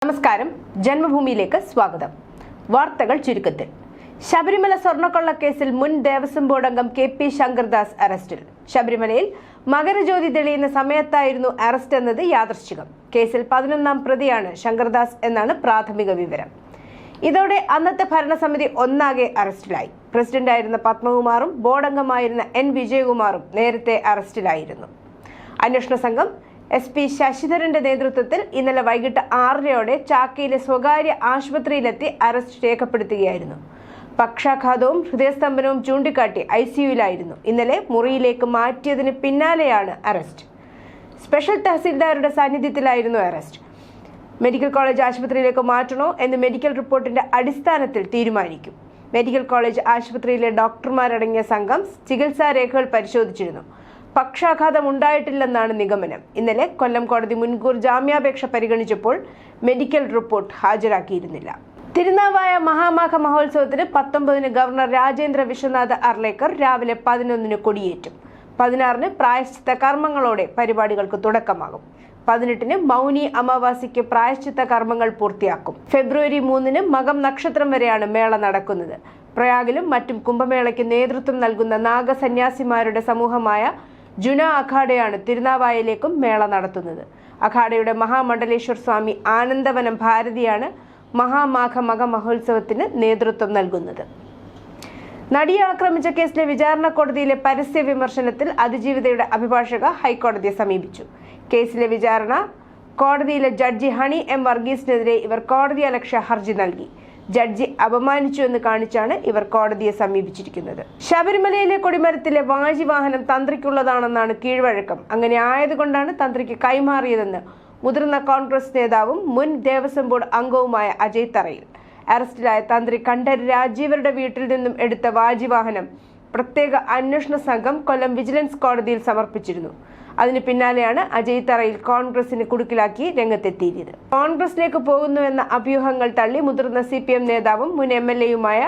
നമസ്കാരം, ജന്മഭൂമിയിലേക്ക് സ്വാഗതം. വാർത്തകൾ ചുരുക്കത്തിൽ. ശബരിമല സ്വർണ്ണക്കൊള്ള കേസിൽ മുൻ ദേവസ്വം ബോർഡ് അംഗം KP ശങ്കർദാസ് അറസ്റ്റിൽ. ശബരിമലയിൽ മകരജ്യോതി തെളിയുന്ന സമയത്തായിരുന്നു അറസ്റ്റ് എന്നത് യാദൃശ്ചികം. കേസിൽ 11ാം പ്രതിയാണ് ശങ്കർദാസ് എന്നാണ് പ്രാഥമിക വിവരം. ഇതോടെ അന്നത്തെ ഭരണസമിതി ഒന്നാകെ അറസ്റ്റിലായി. പ്രസിഡന്റായിരുന്ന പത്മകുമാറും ബോർഡ് അംഗമായിരുന്ന N വിജയകുമാറും നേരത്തെ അറസ്റ്റിലായിരുന്നു. അന്വേഷണ സംഘം SP ശശിധരന്റെ നേതൃത്വത്തിൽ ഇന്നലെ വൈകിട്ട് 6:30 ചാക്കയിലെ സ്വകാര്യ ആശുപത്രിയിലെത്തി അറസ്റ്റ് രേഖപ്പെടുത്തുകയായിരുന്നു. പക്ഷാഘാതവും ഹൃദയസ്തംഭനവും ചൂണ്ടിക്കാട്ടി ICUവിലായിരുന്നു. ഇന്നലെ മുറിയിലേക്ക് മാറ്റിയതിന് പിന്നാലെയാണ് അറസ്റ്റ്. സ്പെഷ്യൽ തഹസീൽദാരുടെ സാന്നിധ്യത്തിലായിരുന്നു അറസ്റ്റ്. മെഡിക്കൽ കോളേജ് ആശുപത്രിയിലേക്ക് മാറ്റണോ എന്ന് മെഡിക്കൽ റിപ്പോർട്ടിന്റെ അടിസ്ഥാനത്തിൽ തീരുമാനിക്കും. മെഡിക്കൽ കോളേജ് ആശുപത്രിയിലെ ഡോക്ടർമാരടങ്ങിയ സംഘം ചികിത്സാ രേഖകൾ പരിശോധിച്ചിരുന്നു. പക്ഷാഘാതം ഉണ്ടായിട്ടില്ലെന്നാണ് നിഗമനം. ഇന്നലെ കൊല്ലം കോടതി മുൻകൂർ ജാമ്യാപേക്ഷ പരിഗണിച്ചപ്പോൾ മെഡിക്കൽ റിപ്പോർട്ട് ഹാജരാക്കിയിരുന്നില്ല. തിരുനാവായ മഹാമാഘ മഹോത്സവത്തിന് 19-ന് ഗവർണർ രാജേന്ദ്ര വിശ്വനാഥ് അർലേക്കർ രാവിലെ 11-ന് കൊടിയേറ്റും. 16-ന് പ്രായശ്ചിത്ത കർമ്മങ്ങളോടെ പരിപാടികൾക്ക് തുടക്കമാകും. 18-ന് മൗനി അമാവാസിക്ക് പ്രായശ്ചിത്ത കർമ്മങ്ങൾ പൂർത്തിയാക്കും. ഫെബ്രുവരി 3-ന് മകം നക്ഷത്രം വരെയാണ് മേള നടക്കുന്നത്. പ്രയാഗിലും മറ്റും കുംഭമേളയ്ക്ക് നേതൃത്വം നൽകുന്ന നാഗസന്യാസിമാരുടെ സമൂഹമായ ജുന അഖാഡയാണ് തിരുനാവായയിലേക്കും മേള നടത്തുന്നത്. അഖാഡയുടെ മഹാമണ്ഡലേശ്വർ സ്വാമി ആനന്ദവനം ഭാരതിയാണ് മഹാമാഘ മക മഹോത്സവത്തിന് നേതൃത്വം നൽകുന്നത്. നടിയെ ആക്രമിച്ച കേസിലെ വിചാരണ കോടതിയിലെ പരസ്യ വിമർശനത്തിൽ അതിജീവിതയുടെ അഭിഭാഷക ഹൈക്കോടതിയെ സമീപിച്ചു. കേസിലെ വിചാരണ കോടതിയിലെ ജഡ്ജി ഹണി M വർഗീസിനെതിരെ ഇവർ കോടതിയലക്ഷ്യ ഹർജി നൽകി. ജഡ്ജി അപമാനിച്ചു എന്ന് കാണിച്ചാണ് ഇവർ കോടതിയെ സമീപിച്ചിരിക്കുന്നത്. ശബരിമലയിലെ കൊടിമരത്തിലെ വാജിവാഹനം തന്ത്രിക്കുള്ളതാണെന്നാണ് കീഴ്വഴക്കം. അങ്ങനെ ആയതുകൊണ്ടാണ് തന്ത്രിക്ക് കൈമാറിയതെന്ന് മുതിർന്ന കോൺഗ്രസ് നേതാവും മുൻ ദേവസ്വം ബോർഡ് അംഗവുമായ അജയ് തറയിൽ. അറസ്റ്റിലായ തന്ത്രി കണ്ഠര് രാജീവരുടെ വീട്ടിൽ നിന്നും എടുത്ത വാജിവാഹനം പ്രത്യേക അന്വേഷണ സംഘം കൊല്ലം വിജിലൻസ് കോടതിയിൽ സമർപ്പിച്ചിരുന്നു. അതിന് പിന്നാലെയാണ് അജയ് തറയിൽ കോൺഗ്രസിനെ കുടുക്കിലാക്കി രംഗത്തെത്തിയത്. കോൺഗ്രസിലേക്ക് പോകുന്നുവെന്ന അഭ്യൂഹങ്ങൾ തള്ളി മുതിർന്ന CPM നേതാവും മുൻ MLAയുമായ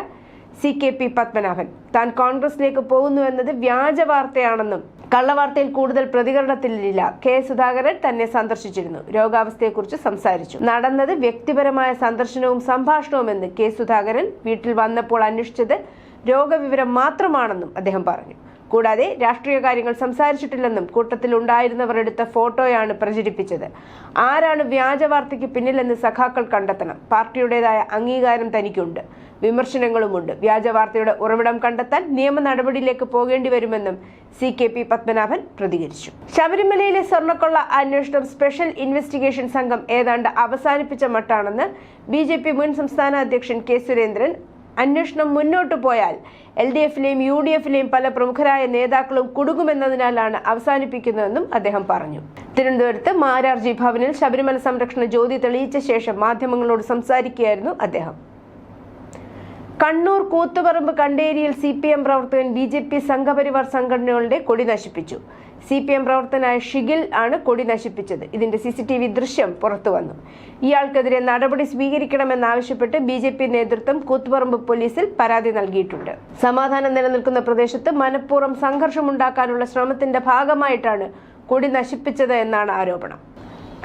CKP പത്മനാഭൻ താൻ കോൺഗ്രസിലേക്ക് പോകുന്നുവെന്നത് വ്യാജ വാർത്തയാണെന്നും കള്ളവാർത്തയിൽ കൂടുതൽ പ്രതികരണത്തിലില്ല. K സുധാകരൻ തന്നെ സന്ദർശിച്ചിരുന്നു. രോഗാവസ്ഥയെക്കുറിച്ച് സംസാരിച്ചു. നടന്നത് വ്യക്തിപരമായ സന്ദർശനവും സംഭാഷണവുമെന്ന് K സുധാകരൻ വീട്ടിൽ വന്നപ്പോൾ അന്വേഷിച്ചത് രോഗവിവരം മാത്രമാണെന്നും അദ്ദേഹം പറഞ്ഞു. കൂടാതെ രാഷ്ട്രീയ കാര്യങ്ങൾ സംസാരിച്ചിട്ടില്ലെന്നും കൂട്ടത്തിൽ ഉണ്ടായിരുന്നവർ എടുത്ത ഫോട്ടോയാണ് പ്രചരിപ്പിച്ചത്. ആരാണ് വ്യാജ വാർത്തയ്ക്ക് പിന്നിലെന്ന് സഖാക്കൾ കണ്ടെത്തണം. പാർട്ടിയുടേതായ അംഗീകാരം തനിക്കുണ്ട്, വിമർശനങ്ങളുമുണ്ട്. വ്യാജ വാർത്തയുടെ ഉറവിടം കണ്ടെത്താൻ നിയമ നടപടിയിലേക്ക് പോകേണ്ടി വരുമെന്നും CKP പത്മനാഭൻ പ്രതികരിച്ചു. ശബരിമലയിലെ സ്വർണ്ണക്കൊള്ള അന്വേഷണം സ്പെഷ്യൽ ഇൻവെസ്റ്റിഗേഷൻ സംഘം ഏതാണ്ട് അവസാനിപ്പിച്ച മട്ടാണെന്ന് BJP മുൻ സംസ്ഥാന അധ്യക്ഷൻ K സുരേന്ദ്രൻ. അന്വേഷണം മുന്നോട്ടു പോയാൽ LDFിലെയും UDFിലെയും പല പ്രമുഖരായ നേതാക്കളും കുടുങ്ങുമെന്നതിനാലാണ് അവസാനിപ്പിക്കുന്നതെന്നും അദ്ദേഹം പറഞ്ഞു. തിരുവനന്തപുരത്ത് മാരാർജി ഭവനിൽ ശബരിമല സംരക്ഷണ ജ്യോതി തെളിയിച്ച ശേഷം മാധ്യമങ്ങളോട് സംസാരിക്കുകയായിരുന്നു അദ്ദേഹം. കണ്ണൂർ കൂത്തുപറമ്പ് കണ്ടേരിയിൽ CPM പ്രവർത്തകൻ BJP സംഘപരിവാർ സംഘടനകളുടെ കൊടി നശിപ്പിച്ചു. CPM പ്രവർത്തകനായ ഷിഗിൽ ആണ് കൊടി നശിപ്പിച്ചത്. ഇതിന്റെ CCTV ദൃശ്യം പുറത്തുവന്നു. ഇയാൾക്കെതിരെ നടപടി സ്വീകരിക്കണമെന്നാവശ്യപ്പെട്ട് BJP നേതൃത്വം കൂത്തുപറമ്പ് പോലീസിൽ പരാതി നൽകിയിട്ടുണ്ട്. സമാധാനം നിലനിൽക്കുന്ന പ്രദേശത്ത് മനഃപൂർവ്വം സംഘർഷമുണ്ടാക്കാനുള്ള ശ്രമത്തിന്റെ ഭാഗമായിട്ടാണ് കൊടി നശിപ്പിച്ചത് എന്നാണ് ആരോപണം.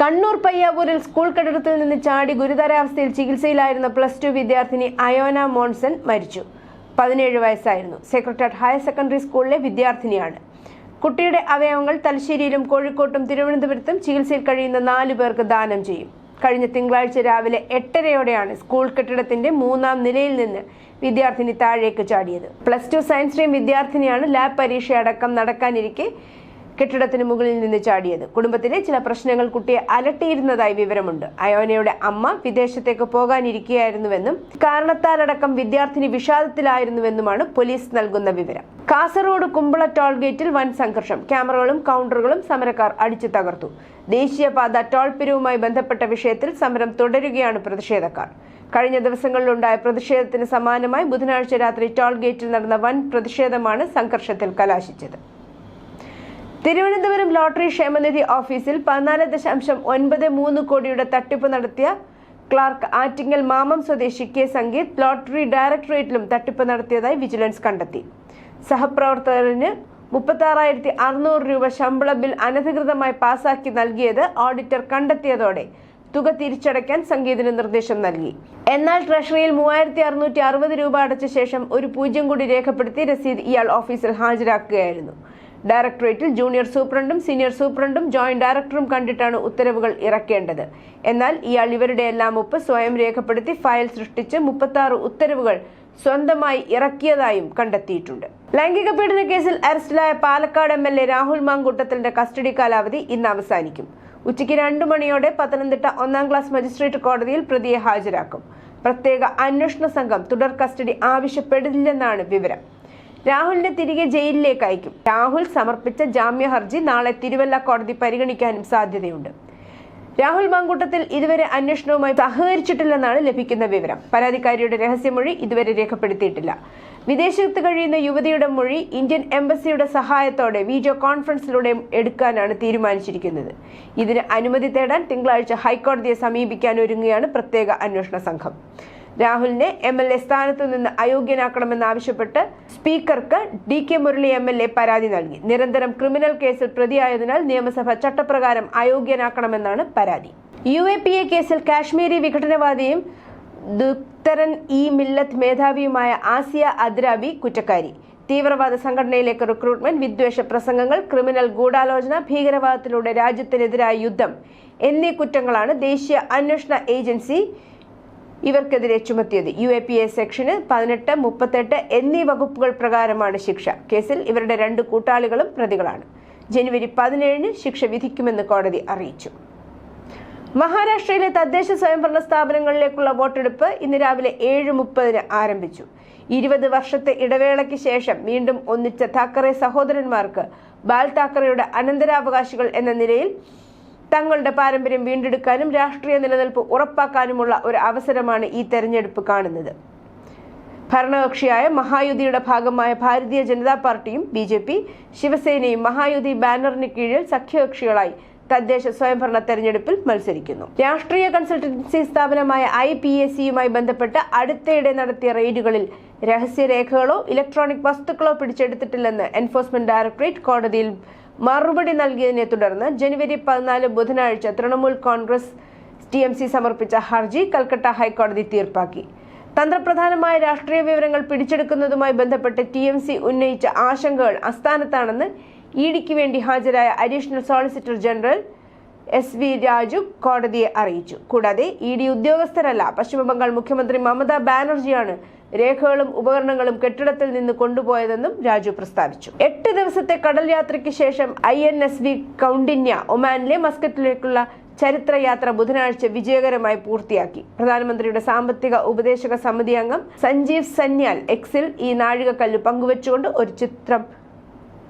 കണ്ണൂർ പയ്യാവൂരിൽ സ്കൂൾ കെട്ടിടത്തിൽ നിന്ന് ചാടി ഗുരുതരാവസ്ഥയിൽ ചികിത്സയിലായിരുന്ന +2 വിദ്യാർത്ഥിനി അയോന മോൺസൺ മരിച്ചു. 17 വയസ്സായിരുന്നു. സെക്രട്ടേറിയറ്റ് ഹയർ സെക്കൻഡറി സ്കൂളിലെ വിദ്യാർത്ഥിനിയാണ്. കുട്ടിയുടെ അവയവങ്ങൾ തലശ്ശേരിയിലും കോഴിക്കോട്ടും തിരുവനന്തപുരത്തും ചികിത്സയിൽ കഴിയുന്ന 4 പേർക്ക് ദാനം ചെയ്യും. കഴിഞ്ഞ തിങ്കളാഴ്ച രാവിലെ 8:30-യോടെയാണ് സ്കൂൾ കെട്ടിടത്തിന്റെ 3ാം നിലയിൽ നിന്ന് വിദ്യാർത്ഥിനി താഴേക്ക് ചാടിയത്. +2 സയൻസ് സ്ട്രീം വിദ്യാർത്ഥിനിയാണ് ലാബ് പരീക്ഷയടക്കം നടക്കാനിരിക്കെ കെട്ടിടത്തിന് മുകളിൽ നിന്ന് ചാടിയത്. കുടുംബത്തിലെ ചില പ്രശ്നങ്ങൾ കുട്ടിയെ അലട്ടിയിരുന്നതായി വിവരമുണ്ട്. അയോനയുടെ അമ്മ വിദേശത്തേക്ക് പോകാനിരിക്കുകയായിരുന്നുവെന്നും കാരണത്താലടക്കം വിദ്യാർത്ഥിനി വിഷാദത്തിലായിരുന്നുവെന്നുമാണ് പോലീസ് നൽകുന്ന വിവരം. കാസർഗോഡ് കുമ്പള ടോൾ ഗേറ്റിൽ വൻ സംഘർഷം. ക്യാമറകളും കൗണ്ടറുകളും സമരക്കാർ അടിച്ചു തകർത്തു. ദേശീയപാത ടോൾ പിരിവുമായി ബന്ധപ്പെട്ട വിഷയത്തിൽ സമരം തുടരുകയാണ് പ്രതിഷേധക്കാർ. കഴിഞ്ഞ ദിവസങ്ങളിലുണ്ടായ പ്രതിഷേധത്തിന് സമാനമായി ബുധനാഴ്ച രാത്രി ടോൾ ഗേറ്റിൽ നടന്ന വൻ പ്രതിഷേധമാണ് സംഘർഷത്തിൽ കലാശിച്ചത്. തിരുവനന്തപുരം ലോട്ടറി ക്ഷേമനിധി ഓഫീസിൽ 14.93 കോടിയുടെ തട്ടിപ്പ് നടത്തിയ ക്ലാർക്ക് ആറ്റിങ്ങൽ മാമം സ്വദേശി K സംഗീത് ലോട്ടറി ഡയറക്ടറേറ്റിലും തട്ടിപ്പ് നടത്തിയതായി വിജിലൻസ് കണ്ടെത്തി. സഹപ്രവർത്തകന് 36,600 രൂപ ശമ്പള ബിൽ അനധികൃതമായി പാസാക്കി നൽകിയത് ഓഡിറ്റർ കണ്ടെത്തിയതോടെ തുക തിരിച്ചടയ്ക്കാൻ സംഗീതിന് നിർദ്ദേശം നൽകി. എന്നാൽ ട്രഷറിയിൽ 3660 രൂപ അടച്ച ശേഷം ഒരു 0 കൂടി രേഖപ്പെടുത്തി രസീത് ഇയാൾ ഓഫീസിൽ ഹാജരാക്കുകയായിരുന്നു. ഡയറക്ടറേറ്റിൽ ജൂനിയർ സൂപ്രണ്ടും സീനിയർ സൂപ്രണ്ടും ജോയിന്റ് ഡയറക്ടറും കണ്ടിട്ടാണ് ഉത്തരവുകൾ ഇറക്കേണ്ടത്. എന്നാൽ ഇയാൾ ഇവരുടെ എല്ലാം ഒപ്പ് സ്വയം രേഖപ്പെടുത്തി ഫയൽ സൃഷ്ടിച്ച് 36 ഉത്തരവുകൾ സ്വന്തമായി ഇറക്കിയതായും കണ്ടെത്തിയിട്ടുണ്ട്. ലൈംഗിക പീഡന കേസിൽ അറസ്റ്റിലായ പാലക്കാട് MLA രാഹുൽ മാങ്കൂട്ടത്തിന്റെ കസ്റ്റഡി കാലാവധി ഇന്ന് അവസാനിക്കും. ഉച്ചയ്ക്ക് 2 മണിയോടെ പത്തനംതിട്ട 1-ാം ക്ലാസ് മജിസ്ട്രേറ്റ് കോടതിയിൽ പ്രതിയെ ഹാജരാക്കും. പ്രത്യേക അന്വേഷണ സംഘം തുടർ കസ്റ്റഡി ആവശ്യപ്പെടില്ലെന്നാണ് വിവരം. രാഹുലിനെ തിരികെ ജയിലിലേക്ക് അയക്കും. രാഹുൽ സമർപ്പിച്ച ജാമ്യ ഹർജി നാളെ തിരുവല്ല കോടതി പരിഗണിക്കാനും സാധ്യതയുണ്ട്. രാഹുൽ മാങ്കൂട്ടത്തിൽ ഇതുവരെ അന്വേഷണവുമായി സഹകരിച്ചിട്ടില്ലെന്നാണ് ലഭിക്കുന്ന വിവരം. പരാതിക്കാരിയുടെ രഹസ്യമൊഴി ഇതുവരെ രേഖപ്പെടുത്തിയിട്ടില്ല. വിദേശത്ത് കഴിയുന്ന യുവതിയുടെ മൊഴി ഇന്ത്യൻ എംബസിയുടെ സഹായത്തോടെ വീഡിയോ കോൺഫറൻസിലൂടെ എടുക്കാനാണ് തീരുമാനിച്ചിരിക്കുന്നത്. ഇതിന് അനുമതി തേടാൻ തിങ്കളാഴ്ച ഹൈക്കോടതിയെ സമീപിക്കാൻ ഒരുങ്ങുകയാണ് പ്രത്യേക അന്വേഷണ സംഘം. രാഹുലിനെ MLA സ്ഥാനത്തു നിന്ന് അയോഗ്യനാക്കണമെന്നാവശ്യപ്പെട്ട് സ്പീക്കർക്ക് DK മുരളി MLA പരാതി നൽകി. നിരന്തരം ക്രിമിനൽ കേസിൽ പ്രതിയായതിനാൽ നിയമസഭ ചട്ടപ്രകാരം അയോഗ്യനാക്കണമെന്നാണ് പരാതി. UAPA കേസിൽ കാശ്മീരി വിഘടനവാദിയും ദുക്തരൻ മില്ലത്ത് മേധാവിയുമായ ആസിയ അദ്രാബി കുറ്റക്കാരി. തീവ്രവാദ സംഘടനയിലേക്ക് റിക്രൂട്ട്മെന്റ്, വിദ്വേഷ പ്രസംഗങ്ങൾ, ക്രിമിനൽ ഗൂഢാലോചന, ഭീകരവാദത്തിലൂടെ രാജ്യത്തിനെതിരായ യുദ്ധം എന്നീ കുറ്റങ്ങളാണ് ദേശീയ അന്വേഷണ ഏജൻസി ഇവർക്കെതിരെ ചുമത്തിയത്. UAPA സെക്ഷന് 18, 38 എന്നീ വകുപ്പുകൾ പ്രകാരമാണ് ശിക്ഷ. കേസിൽ ഇവരുടെ 2 കൂട്ടാളികളും പ്രതികളാണ്. ജനുവരി 17 ശിക്ഷ വിധിക്കുമെന്ന് കോടതി അറിയിച്ചു. മഹാരാഷ്ട്രയിലെ തദ്ദേശ സ്വയംഭരണ സ്ഥാപനങ്ങളിലേക്കുള്ള വോട്ടെടുപ്പ് ഇന്ന് രാവിലെ 7:30 ആരംഭിച്ചു. 20 വർഷത്തെ ഇടവേളയ്ക്ക് ശേഷം വീണ്ടും ഒന്നിച്ച താക്കറെ സഹോദരന്മാർക്ക് ബാൽ താക്കറെയുടെ അനന്തരാവകാശികൾ എന്ന നിലയിൽ തങ്ങളുടെ പാരമ്പര്യം വീണ്ടെടുക്കാനും രാഷ്ട്രീയ നിലനിൽപ്പ് ഉറപ്പാക്കാനുമുള്ള ഒരു അവസരമാണ് ഈ തെരഞ്ഞെടുപ്പ് കാണുന്നത്. ഭരണകക്ഷിയായ മഹായുതിയുടെ ഭാഗമായ ഭാരതീയ ജനതാ പാർട്ടിയും BJP, ശിവസേനയും മഹായുതി ബാനറിന് കീഴിൽ സഖ്യകക്ഷികളായി തദ്ദേശ സ്വയംഭരണ തെരഞ്ഞെടുപ്പിൽ മത്സരിക്കുന്നു. രാഷ്ട്രീയ കൺസൾട്ടൻസി സ്ഥാപനമായ IPACയുമായി ബന്ധപ്പെട്ട് അടുത്തിടെ നടത്തിയ റെയ്ഡുകളിൽ രഹസ്യരേഖകളോ ഇലക്ട്രോണിക് വസ്തുക്കളോ പിടിച്ചെടുത്തിട്ടില്ലെന്ന് എൻഫോഴ്സ്മെന്റ് ഡയറക്ടറേറ്റ് കോടതിയിൽ മറുപടി നൽകിയതിനെ തുടർന്ന് ജനുവരി 14 ബുധനാഴ്ച തൃണമൂൽ കോൺഗ്രസ് TMC സമർപ്പിച്ച ഹർജി കൽക്കട്ട ഹൈക്കോടതി തീർപ്പാക്കി. തന്ത്രപ്രധാനമായ രാഷ്ട്രീയ വിവരങ്ങൾ പിടിച്ചെടുക്കുന്നതുമായി ബന്ധപ്പെട്ട് TMC ഉന്നയിച്ച ആശങ്കകൾ അസ്ഥാനത്താണെന്ന് EDക്ക് വേണ്ടി ഹാജരായ additional solicitor general SV Raju കോടതിയെ അറിയിച്ചു. കൂടാതെ ED ഉദ്യോഗസ്ഥരല്ല, പശ്ചിമബംഗാൾ മുഖ്യമന്ത്രി മമതാ ബാനർജിയാണ് രേഖകളും ഉപകരണങ്ങളും കെട്ടിടത്തിൽ നിന്ന് കൊണ്ടുപോയതെന്നും രാജു പ്രസ്താവിച്ചു. 8 ദിവസത്തെ കടൽ യാത്രയ്ക്ക് ശേഷം INSV കൗണ്ടിന്യ ഒമാനിലെ മസ്കറ്റിലേക്കുള്ള ചരിത്രയാത്ര ബുധനാഴ്ച വിജയകരമായി പൂർത്തിയാക്കി. പ്രധാനമന്ത്രിയുടെ സാമ്പത്തിക ഉപദേശക സമിതി അംഗം സഞ്ജീവ് സന്യാൽ എക്സിൽ ഈ നാഴികക്കല്ല് പങ്കുവച്ചുകൊണ്ട് ഒരു ചിത്രം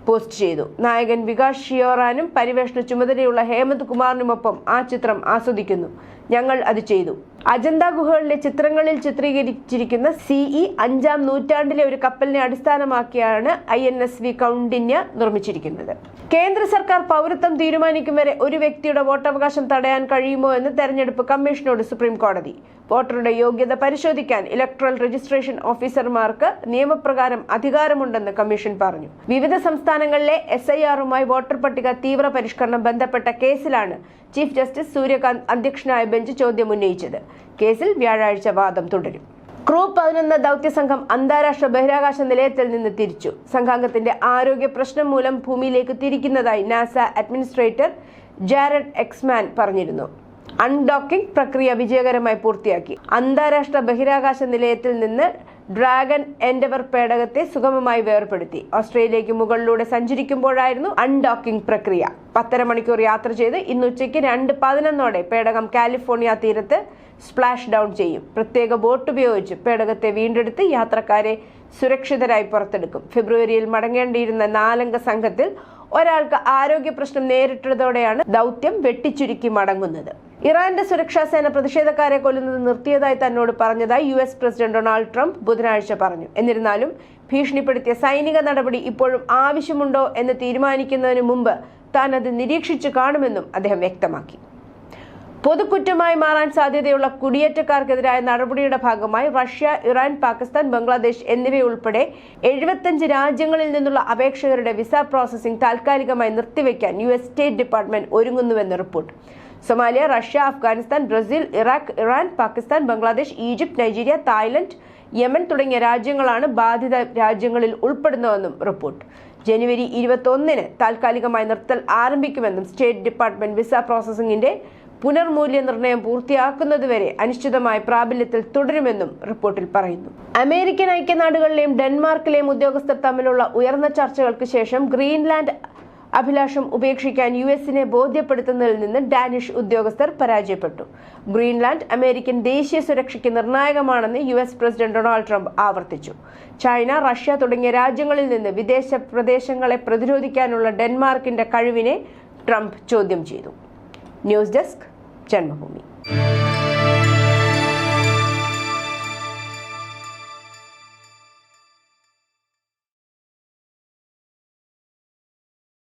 പോസ്റ്റ് ചെയ്തു. നായകൻ വികാസ് ഷിയോറാനും പരിവേഷണ ചുമതലയുള്ള ഹേമന്ത് കുമാറിനുമൊപ്പം ആ ചിത്രം ആസ്വദിക്കുന്നു. ഞങ്ങൾ അത് ചെയ്തു. അജന്ത ഗുഹകളിലെ ചിത്രങ്ങളിൽ ചിത്രീകരിച്ചിരിക്കുന്ന CE 5-ാം നൂറ്റാണ്ടിലെ ഒരു കപ്പലിനെ അടിസ്ഥാനമാക്കിയാണ് INSV കൗണ്ടിന്യ നിർമ്മിച്ചിരിക്കുന്നത്. കേന്ദ്ര സർക്കാർ പൗരത്വം തീരുമാനിക്കും വരെ ഒരു വ്യക്തിയുടെ വോട്ടവകാശം തടയാൻ കഴിയുമോ എന്ന് തെരഞ്ഞെടുപ്പ് കമ്മീഷനോട് സുപ്രീം കോടതി. വോട്ടറുടെ യോഗ്യത പരിശോധിക്കാൻ ഇലക്ട്രൽ രജിസ്ട്രേഷൻ ഓഫീസർമാർക്ക് നിയമപ്രകാരം അധികാരമുണ്ടെന്ന് കമ്മീഷൻ പറഞ്ഞു. വിവിധ സംസ്ഥാനങ്ങളിലെ SIRുമായി വോട്ടർ പട്ടിക തീവ്ര പരിഷ്കരണം ബന്ധപ്പെട്ട കേസിലാണ് ചീഫ് ജസ്റ്റിസ് സൂര്യകാന്ത് അധ്യക്ഷനായ ബെഞ്ച് ചോദ്യം ഉന്നയിച്ചത്. കേസിൽ വ്യാഴാഴ്ച വാദം തുടരും. ക്രൂ 11 ദൗത്യസംഘം അന്താരാഷ്ട്ര ബഹിരാകാശ നിലയത്തിൽ നിന്ന് തിരിച്ചു. സംഘാംഗത്തിന്റെ ആരോഗ്യ പ്രശ്നം മൂലം ഭൂമിയിലേക്ക് തിരിക്കുന്നതായി നാസ അഡ്മിനിസ്ട്രേറ്റർ ജാരഡ് എക്സ്മാൻ പറഞ്ഞിരുന്നു. അൺഡോക്കിംഗ് പ്രക്രിയ വിജയകരമായി പൂർത്തിയാക്കി. അന്താരാഷ്ട്ര ബഹിരാകാശ നിലയത്തിൽ നിന്ന് ഡ്രാഗൺ എൻഡവർ പേടകത്തെ സുഗമമായി വേർപെടുത്തി. ഓസ്ട്രേലിയയ്ക്ക് മുകളിലൂടെ സഞ്ചരിക്കുമ്പോഴായിരുന്നു അൺഡോക്കിംഗ് പ്രക്രിയ. 10.5 മണിക്കൂർ യാത്ര ചെയ്ത് ഇന്ന് ഉച്ചയ്ക്ക് 2:11 പേടകം കാലിഫോർണിയ തീരത്ത് സ്പ്ലാഷ് ഡൗൺ ചെയ്യും. പ്രത്യേക ബോട്ട് ഉപയോഗിച്ച് പേടകത്തെ വീണ്ടെടുത്ത് യാത്രക്കാരെ സുരക്ഷിതരായി പുറത്തെടുക്കും. ഫെബ്രുവരിയിൽ മടങ്ങേണ്ടിയിരുന്ന 4-അംഗ സംഘത്തിൽ ഒരാൾക്ക് ആരോഗ്യ പ്രശ്നം നേരിട്ടതോടെയാണ് ദൗത്യം വെട്ടിച്ചുരുക്കി മടങ്ങുന്നത്. ഇറാന്റെ സുരക്ഷാ സേന പ്രതിഷേധക്കാരെ കൊല്ലുന്നത് നിർത്തിയതായി തന്നോട് പറഞ്ഞതായി US പ്രസിഡന്റ് ഡൊണാൾഡ് ട്രംപ് ബുധനാഴ്ച പറഞ്ഞു. എന്നിരുന്നാലും ഭീഷണിപ്പെടുത്തിയ സൈനിക നടപടി ഇപ്പോഴും ആവശ്യമുണ്ടോ എന്ന് തീരുമാനിക്കുന്നതിന് മുമ്പ് താൻ അത് നിരീക്ഷിച്ചു കാണുമെന്നും അദ്ദേഹം വ്യക്തമാക്കി. പൊതുകുറ്റമായി മാറാൻ സാധ്യതയുള്ള കുടിയേറ്റക്കാർക്കെതിരായ നടപടിയുടെ ഭാഗമായി റഷ്യ, ഇറാൻ, പാകിസ്ഥാൻ, ബംഗ്ലാദേശ് എന്നിവയുൾപ്പെടെ 75 രാജ്യങ്ങളിൽ നിന്നുള്ള അപേക്ഷകരുടെ വിസ പ്രോസസിംഗ് താൽക്കാലികമായി നിർത്തിവെക്കാൻ US സ്റ്റേറ്റ് ഡിപ്പാർട്ട്മെന്റ് ഒരുങ്ങുന്നുവെന്ന് report. Somalia, Russia, Afghanistan, Brazil, Iraq, Iran, Pakistan, Bangladesh, Egypt, Nigeria, Thailand, Yemen തുടങ്ങിയ രാജ്യങ്ങളാണ് ബാധിത രാജ്യങ്ങളിൽ ഉൾപ്പെടുന്നതെന്നും റിപ്പോർട്ട്. ജനുവരി 21-ന് താൽക്കാലികമായി നിർത്തൽ ആരംഭിക്കുമെന്നും സ്റ്റേറ്റ് ഡിപ്പാർട്ട്മെന്റ് വിസ പ്രോസസിംഗിന്റെ പുനർമൂല്യനിർണ്ണയം പൂർത്തിയാക്കുന്നതുവരെ അനിശ്ചിതമായി പ്രാബല്യത്തിൽ തുടരുമെന്നും റിപ്പോർട്ടിൽ പറയുന്നു. അമേരിക്കൻ ഐക്യനാടുകളിലെയും ഡെൻമാർക്കിലെയും ഉദ്യോഗസ്ഥർ തമ്മിലുള്ള ഉയർന്ന ചർച്ചകൾക്ക് ശേഷം ഗ്രീൻലാൻഡ് അഭിലാഷം ഉപേക്ഷിക്കാൻ യുഎസിനെ ബോധ്യപ്പെടുത്തുന്നതിൽ നിന്ന് ഡാനിഷ് ഉദ്യോഗസ്ഥർ പരാജയപ്പെട്ടു. ഗ്രീൻലാൻഡ് അമേരിക്കൻ ദേശീയ സുരക്ഷയ്ക്ക് നിർണായകമാണെന്ന് യുഎസ് പ്രസിഡന്റ് ഡൊണാൾഡ് ട്രംപ് ആവർത്തിച്ചു. ചൈന, റഷ്യ തുടങ്ങിയ രാജ്യങ്ങളിൽ നിന്ന് വിദേശ പ്രദേശങ്ങളെ പ്രതിരോധിക്കാനുള്ള ഡെൻമാർക്കിന്റെ കഴിവിനെ ട്രംപ് ചോദ്യം ചെയ്തു. News desk, Janmabhumi.